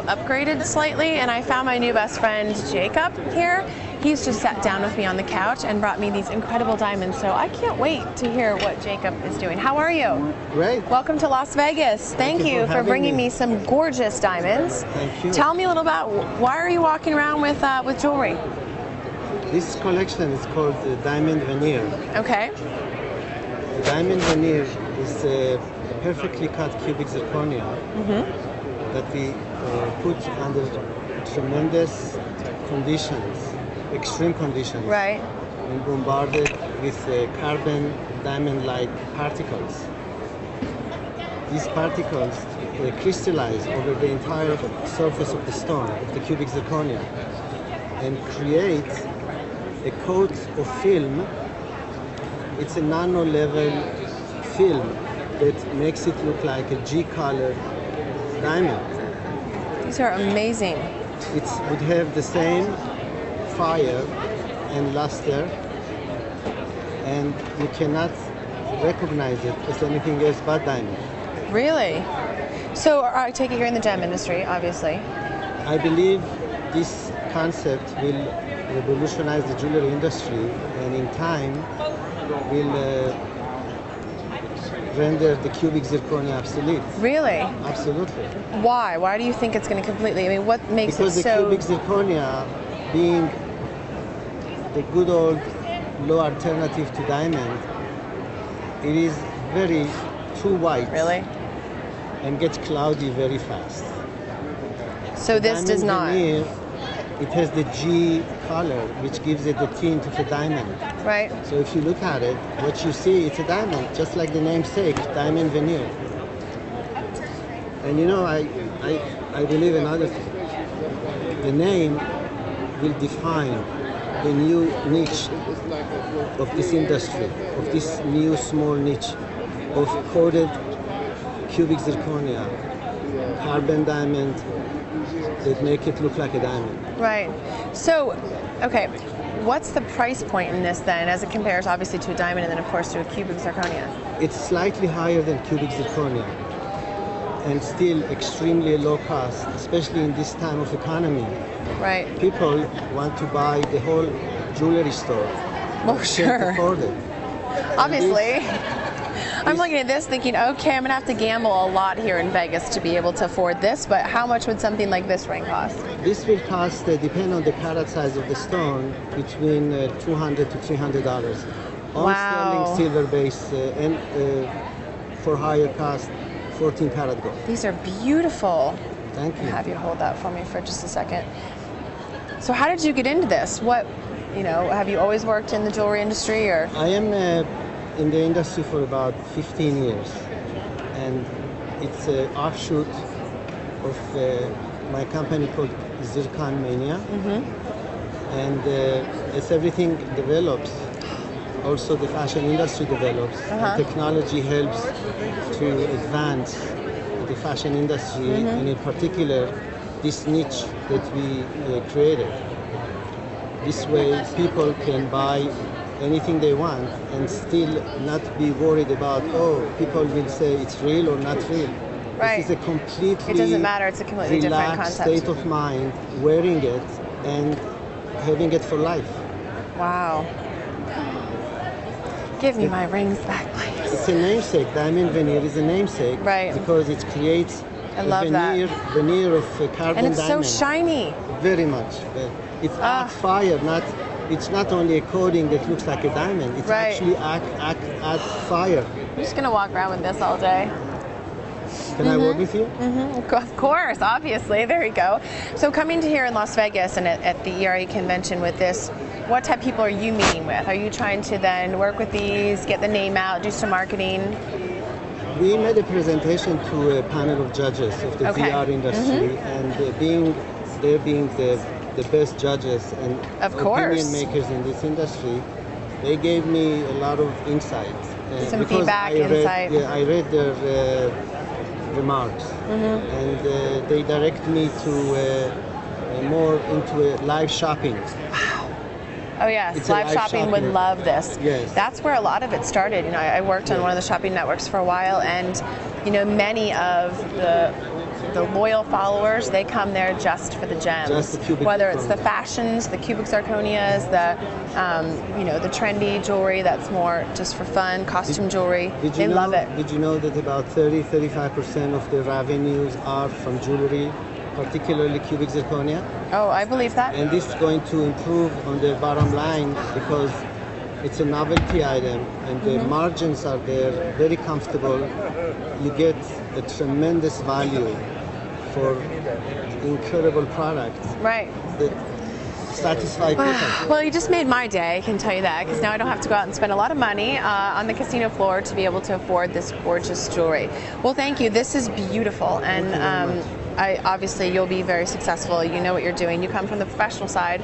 also upgraded slightly, and I found my new best friend Jacob here. He's just sat down with me on the couch and brought me these incredible diamonds, so I can't wait to hear what Jacob is doing. How are you? Great. Welcome to Las Vegas. Thank you for bringing me some gorgeous diamonds. Thank you. Tell me a little about why are you walking around with jewelry? This collection is called the Diamond Veneer. Okay. The Diamond Veneer is a perfectly cut cubic zirconia that we put under tremendous conditions, extreme conditions. Right. And bombarded with carbon diamond-like particles. These particles crystallize over the entire surface of the stone, of the cubic zirconia, and create a coat of film. It's a nano-level film that makes it look like a G-colored diamond. These are amazing. It would have the same fire and luster, and you cannot recognize it as anything else but diamond. Really? So I take it you're in the gem industry, obviously. I believe this concept will revolutionize the jewelry industry, and in time will render the cubic zirconia obsolete. Really? Absolutely. Why? Why do you think it's going to completely? I mean, what makes because it so? Because the cubic zirconia, being the good old low alternative to diamond, it is very too white. Really? And gets cloudy very fast. So this does not. Veneer, it has the G color, which gives it the tint of a diamond. Right. So if you look at it, what you see, it's a diamond, just like the namesake, Diamond Veneer. And you know, I believe another thing. The name will define the new niche of this industry, of this new small niche of coated cubic zirconia, carbon diamond that make it look like a diamond. Right. So, okay, what's the price point in this then, as it compares obviously to a diamond and then of course to a cubic zirconia? It's slightly higher than cubic zirconia and still extremely low cost, especially in this time of economy. Right. People want to buy the whole jewelry store. Well, sure. Can't afford it. Obviously. I'm looking at this thinking, okay, I'm going to have to gamble a lot here in Vegas to be able to afford this, but how much would something like this ring cost? This will cost, depending on the carat size of the stone, between $200 to $300. Wow. Sterling silver base and for higher cost, 14 karat gold. These are beautiful. Thank you. I'll have you hold that for me for just a second. So how did you get into this? What, you know, have you always worked in the jewelry industry or? I am in the industry for about 15 years, and it's an offshoot of my company called Zircon Mania. And as everything develops, also the fashion industry develops, and technology helps to advance the fashion industry, and in particular this niche that we created. This way people can buy anything they want and still not be worried about, oh, people will say it's real or not real. Right. This is a completely it doesn't matter, it's a completely different relaxed concept. state of mind, wearing it and having it for life. Wow. Give me my rings back, please. It's a namesake. Diamond veneer is a namesake, right? Because it creates I love veneer of carbon and it's diamond. so shiny. Very much. It's fire, not. It's not only a coating that looks like a diamond. It's actually add fire. I'm just gonna walk around with this all day. Can I work with you? Of course, obviously. There you go. So coming to here in Las Vegas and at the ERA convention with this, what type of people are you meeting with? Are you trying to then work with these, get the name out, do some marketing? We made a presentation to a panel of judges of the VR industry, and being the best judges and opinion makers in this industry, they gave me a lot of insight. Some feedback, insight. Yeah, I read their remarks, and they direct me to more into live shopping. Wow. Oh yes, It's live shopping would love this. Yes. That's where a lot of it started. You know, I worked on one of the shopping networks for a while, and you know, many of the the loyal followers, they come there just for the gems. Just the cubic Whether it's the zirconia. fashions, the cubic zirconias, the the trendy jewelry that's more just for fun, costume jewelry. They love it. Did you know that about 30-35% of the revenues are from jewelry, particularly cubic zirconia? Oh, I believe that. And this is going to improve on their bottom line because it's a novelty item and the margins are there, very comfortable. You get a tremendous value for incredible products Right. that satisfy people. Well, you just made my day, I can tell you that, because now I don't have to go out and spend a lot of money on the casino floor to be able to afford this gorgeous jewelry. Well, thank you. This is beautiful, and obviously you'll be very successful. You know what you're doing. You come from the professional side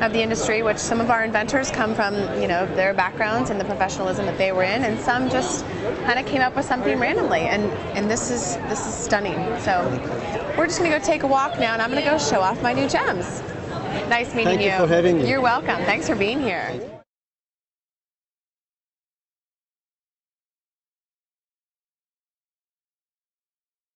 of the industry, which some of our inventors come from, their backgrounds and the professionalism that they were in, and some just kind of came up with something randomly, and this is stunning. So we're just going to go take a walk now, and I'm going to go show off my new gems. Nice meeting Thank you for having me. You're welcome. Thanks for being here.